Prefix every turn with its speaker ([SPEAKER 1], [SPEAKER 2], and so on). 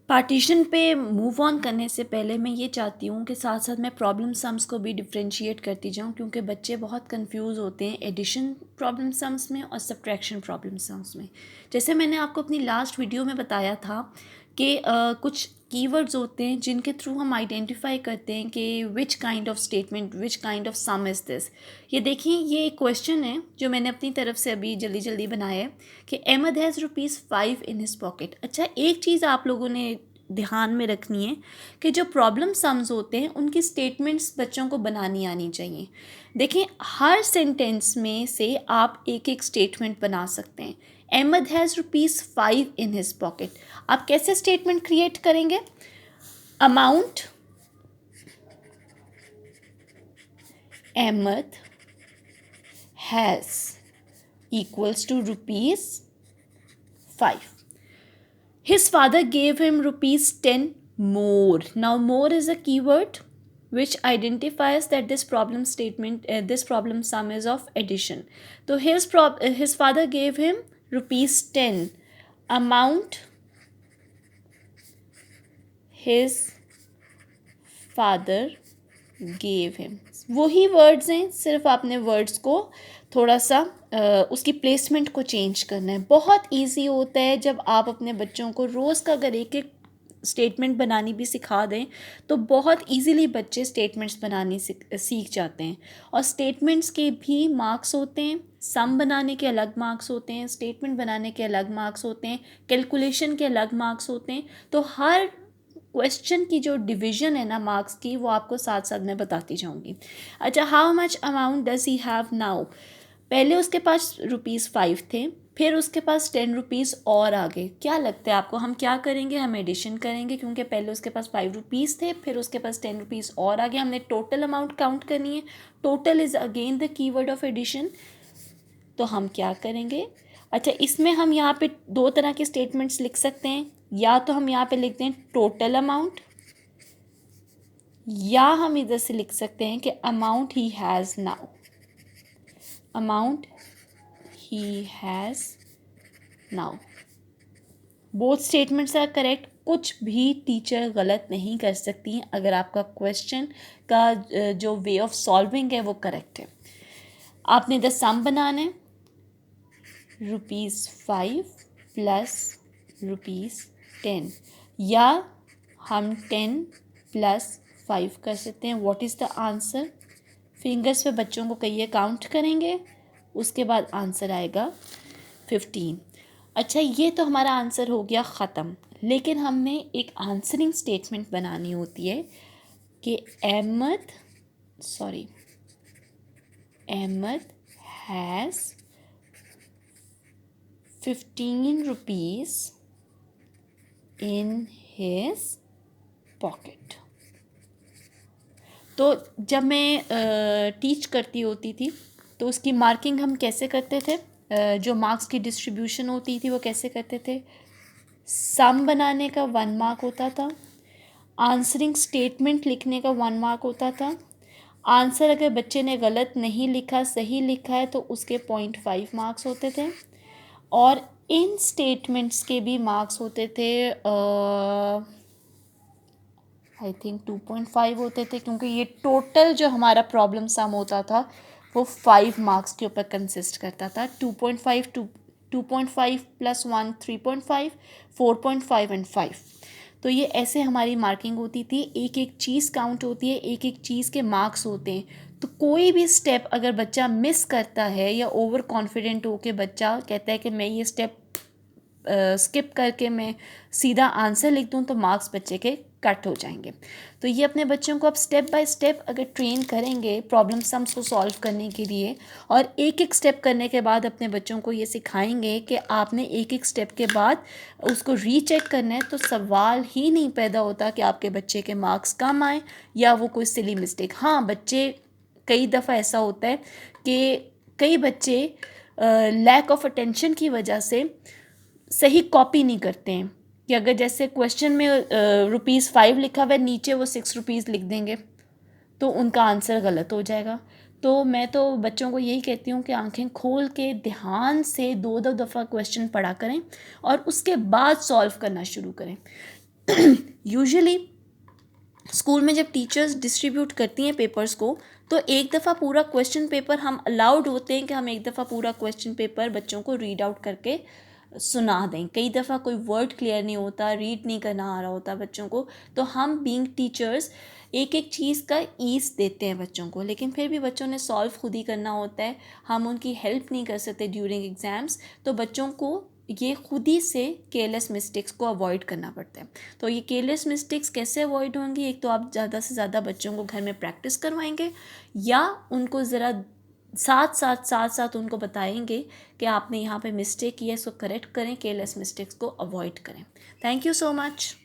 [SPEAKER 1] Partition पे move on करने से पहले मैं ये चाहती हूँ कि साथ साथ मैं प्रॉब्लम सम्स को भी डिफरेंशिएट करती जाऊँ, क्योंकि बच्चे बहुत कंफ्यूज होते हैं एडिशन प्रॉब्लम सम्स में और सब्ट्रैक्शन प्रॉब्लम सम्स में। जैसे मैंने आपको अपनी लास्ट वीडियो में बताया था कि कुछ कीवर्ड्स होते हैं जिनके थ्रू हम आइडेंटिफाई करते हैं कि which kind of statement, which kind of some is this. ये देखिए, ये एक क्वेश्चन है जो मैंने अपनी तरफ से अभी जल्दी जल्दी बनाया है कि Ahmad has ₹5 in his pocket. अच्छा, एक चीज़ आप लोगों ने ध्यान में रखनी है कि जो प्रॉब्लम सम्स होते हैं उनकी स्टेटमेंट्स बच्चों को बनानी आनी चाहिए। देखें, हर सेंटेंस में से आप एक एक स्टेटमेंट बना सकते हैं। Ahmad has ₹5 in his pocket. आप कैसे स्टेटमेंट क्रिएट करेंगे? Amount Ahmad has equals to ₹5. His father gave him ₹10 more. Now more is a keyword which identifies that this problem statement, this problem sum is of addition. So his father gave him ₹10. Amount his father gave him. वही words हैं, सिर्फ आपने words को थोड़ा सा उसकी placement को change करना है। बहुत इजी होता है जब आप अपने बच्चों को रोज़ का अगर एक एक स्टेटमेंट बनानी भी सिखा दें तो बहुत इजीली बच्चे स्टेटमेंट्स बनानी सीख जाते हैं। और स्टेटमेंट्स के भी मार्क्स होते हैं, सम बनाने के अलग मार्क्स होते हैं, स्टेटमेंट बनाने के अलग मार्क्स होते हैं, कैलकुलेशन के अलग मार्क्स होते हैं। तो हर क्वेश्चन की जो डिवीज़न है ना मार्क्स की, वो आपको साथ साथ मैं बताती जाऊंगी। अच्छा, how much amount does he have now? पहले उसके पास ₹5 थे, फिर उसके पास ₹10 और आ गए। क्या लगता है आपको, हम क्या करेंगे? हम एडिशन करेंगे, क्योंकि पहले उसके पास ₹5 थे, फिर उसके पास ₹10 और आ गए। हमने टोटल अमाउंट काउंट करनी है। Total is again the keyword of addition. तो हम क्या करेंगे? अच्छा, इसमें हम यहाँ पे दो तरह के स्टेटमेंट्स लिख सकते हैं। या तो हम यहाँ पे लिखते हैं टोटल अमाउंट, या हम इधर से लिख सकते हैं कि amount he has now. Amount he has now. Both statements are correct. कुछ भी टीचर गलत नहीं कर सकती हैं अगर आपका क्वेश्चन का जो वे ऑफ सॉल्विंग है वो करेक्ट है। आपने द सम बनाना है, ₹5 प्लस ₹10, या हम 10 प्लस 5 कर सकते हैं। What is the answer? Fingers पे बच्चों को कहिए, काउंट करेंगे, उसके बाद आंसर आएगा 15। अच्छा, ये तो हमारा आंसर हो गया ख़त्म। लेकिन हमने एक आंसरिंग स्टेटमेंट बनानी होती है कि Ahmad has ₹15 in his pocket. तो जब मैं टीच करती होती थी तो उसकी मार्किंग हम कैसे करते थे? जो मार्क्स की डिस्ट्रीब्यूशन होती थी वो कैसे करते थे? सम बनाने का 1 मार्क होता था, आंसरिंग स्टेटमेंट लिखने का 1 मार्क होता था। आंसर अगर बच्चे ने गलत नहीं लिखा, सही लिखा है, तो उसके 0.5 मार्क्स होते थे। और इन स्टेटमेंट्स के भी मार्क्स होते थे, आई थिंक 2.5 होते थे, क्योंकि ये टोटल जो हमारा प्रॉब्लम सम होता था वो 5 मार्क्स के ऊपर कंसिस्ट करता था। 2.5 2.5 प्लस 1 3.5, 4.5 एंड 5। तो ये ऐसे हमारी मार्किंग होती थी। एक एक चीज़ काउंट होती है, एक एक चीज़ के मार्क्स होते हैं। तो कोई भी स्टेप अगर बच्चा मिस करता है या ओवर कॉन्फिडेंट होकर बच्चा कहता है कि मैं ये स्टेप स्किप करके मैं सीधा आंसर लिख दूँ, तो मार्क्स बच्चे के कट हो जाएंगे। तो ये अपने बच्चों को आप स्टेप बाय स्टेप अगर ट्रेन करेंगे प्रॉब्लम सम्स को सॉल्व करने के लिए, और एक एक स्टेप करने के बाद अपने बच्चों को ये सिखाएंगे कि आपने एक एक स्टेप के बाद उसको रीचेक करना है, तो सवाल ही नहीं पैदा होता कि आपके बच्चे के मार्क्स कम आए या वो कोई सिली मिस्टेक। हाँ, बच्चे कई दफ़ा ऐसा होता है कि कई बच्चे लैक ऑफ अटेंशन की वजह से सही कॉपी नहीं करते हैं, कि अगर जैसे क्वेश्चन में ₹5 लिखा हुआ है, नीचे वो ₹6 लिख देंगे, तो उनका आंसर गलत हो जाएगा। तो मैं तो बच्चों को यही कहती हूँ कि आंखें खोल के ध्यान से 2-2 दफ़ा क्वेश्चन पढ़ा करें और उसके बाद सॉल्व करना शुरू करें। यूजुअली स्कूल में जब टीचर्स डिस्ट्रीब्यूट करती हैं पेपर्स को, तो एक दफ़ा पूरा क्वेश्चन पेपर हम अलाउड होते हैं कि हम एक दफ़ा पूरा क्वेश्चन पेपर बच्चों को रीड आउट करके सुना दें। कई दफ़ा कोई वर्ड क्लियर नहीं होता, रीड नहीं करना आ रहा होता बच्चों को, तो हम बीइंग टीचर्स एक एक चीज़ का ईज़ देते हैं बच्चों को, लेकिन फिर भी बच्चों ने सॉल्व खुद ही करना होता है, हम उनकी हेल्प नहीं कर सकते ड्यूरिंग एग्ज़ाम्स। तो बच्चों को ये खुद ही से केयरलेस मिस्टेक्स को अवॉइड करना पड़ता है। तो ये केयरलेस मिस्टेक्स कैसे अवॉइड होंगी? एक तो आप ज़्यादा से ज़्यादा बच्चों को घर में प्रैक्टिस करवाएंगे, या उनको ज़रा साथ साथ उनको बताएंगे कि आपने यहाँ पे मिस्टेक किया है, इसको करेक्ट करें, केयरलेस मिस्टेक्स को अवॉइड करें। Thank you so much.